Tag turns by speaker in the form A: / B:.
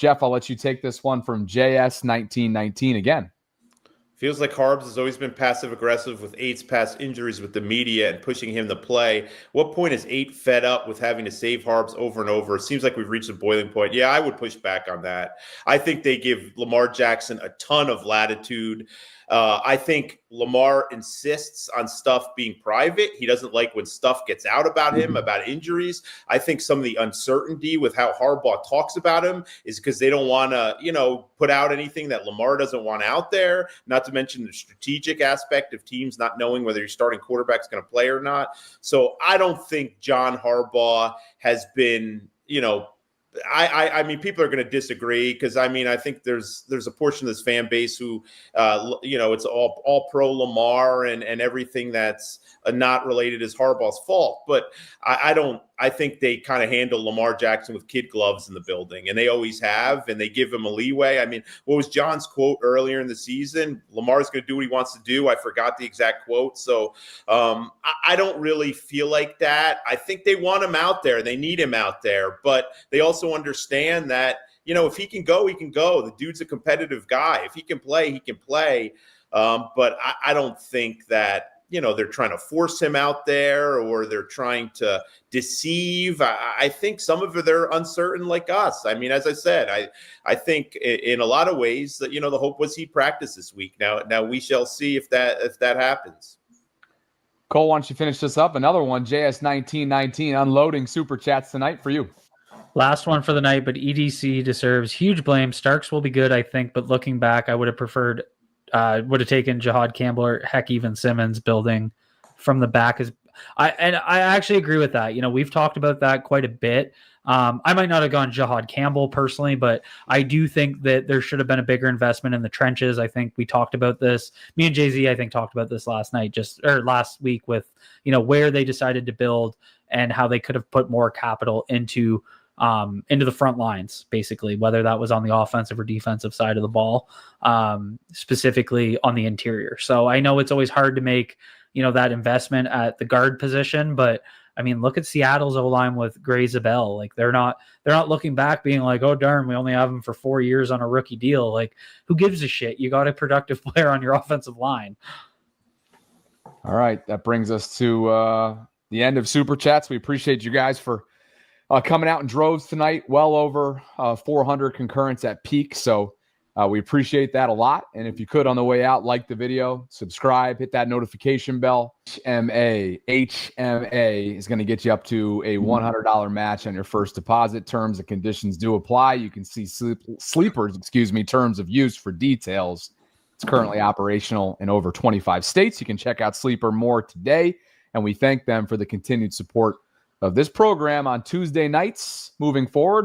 A: Jeff, I'll let you take this one from JS1919 again.
B: Feels like Harbs has always been passive-aggressive with Ate's past injuries with the media and pushing him to play. What point is Ate fed up with having to save Harbs over and over? It seems like we've reached a boiling point. Yeah, I would push back on that. I think they give Lamar Jackson a ton of latitude. I think Lamar insists on stuff being private. He doesn't like when stuff gets out about him, about injuries. I think some of the uncertainty with how Harbaugh talks about him is because they don't want to, put out anything that Lamar doesn't want out there, not to mention the strategic aspect of teams not knowing whether your starting quarterback's going to play or not. So I don't think John Harbaugh has been, I mean, people are going to disagree because I think there's a portion of this fan base who, it's all pro Lamar and everything that's not related is Harbaugh's fault. But I think they kind of handle Lamar Jackson with kid gloves in the building, and they always have, and they give him a leeway. I mean, what was John's quote earlier in the season? Lamar's going to do what he wants to do. I forgot the exact quote. So I don't really feel like that. I think they want him out there. They need him out there, but they also understand that, if he can go, he can go. The dude's a competitive guy. If he can play, he can play. But I don't think that, they're trying to force him out there or they're trying to deceive. I think some of it they're uncertain like us. I mean, as I said, I think in a lot of ways that, the hope was he'd practice this week. Now we shall see if that happens.
A: Cole, why don't you finish this up? Another one, JS1919, unloading super chats tonight for you.
C: Last one for the night, but EDC deserves huge blame. Starks will be good, I think, but looking back, I would have preferred would have taken Jahad Campbell or heck even Simmons building from the back. I actually agree with that. We've talked about that quite a bit. I might not have gone Jahad Campbell personally, but I do think that there should have been a bigger investment in the trenches. I think we talked about this. Me and Jay-Z, I think, talked about this last last week with, where they decided to build and how they could have put more capital into the front lines, basically, whether that was on the offensive or defensive side of the ball, specifically on the interior. So I know it's always hard to make, that investment at the guard position, but I mean, look at Seattle's O-line with Gray Zabel. Like they're not looking back being like, oh darn, we only have him for 4 years on a rookie deal. Like who gives a shit? You got a productive player on your offensive line.
A: All right. That brings us to the end of Super Chats. We appreciate you guys for coming out in droves tonight, well over 400 concurrents at peak. So we appreciate that a lot. And if you could on the way out, like the video, subscribe, hit that notification bell. HMA is going to get you up to a $100 match on your first deposit. Terms and conditions do apply. You can see Sleeper's, terms of use for details. It's currently operational in over 25 states. You can check out Sleeper more today. And we thank them for the continued support of this program on Tuesday nights moving forward.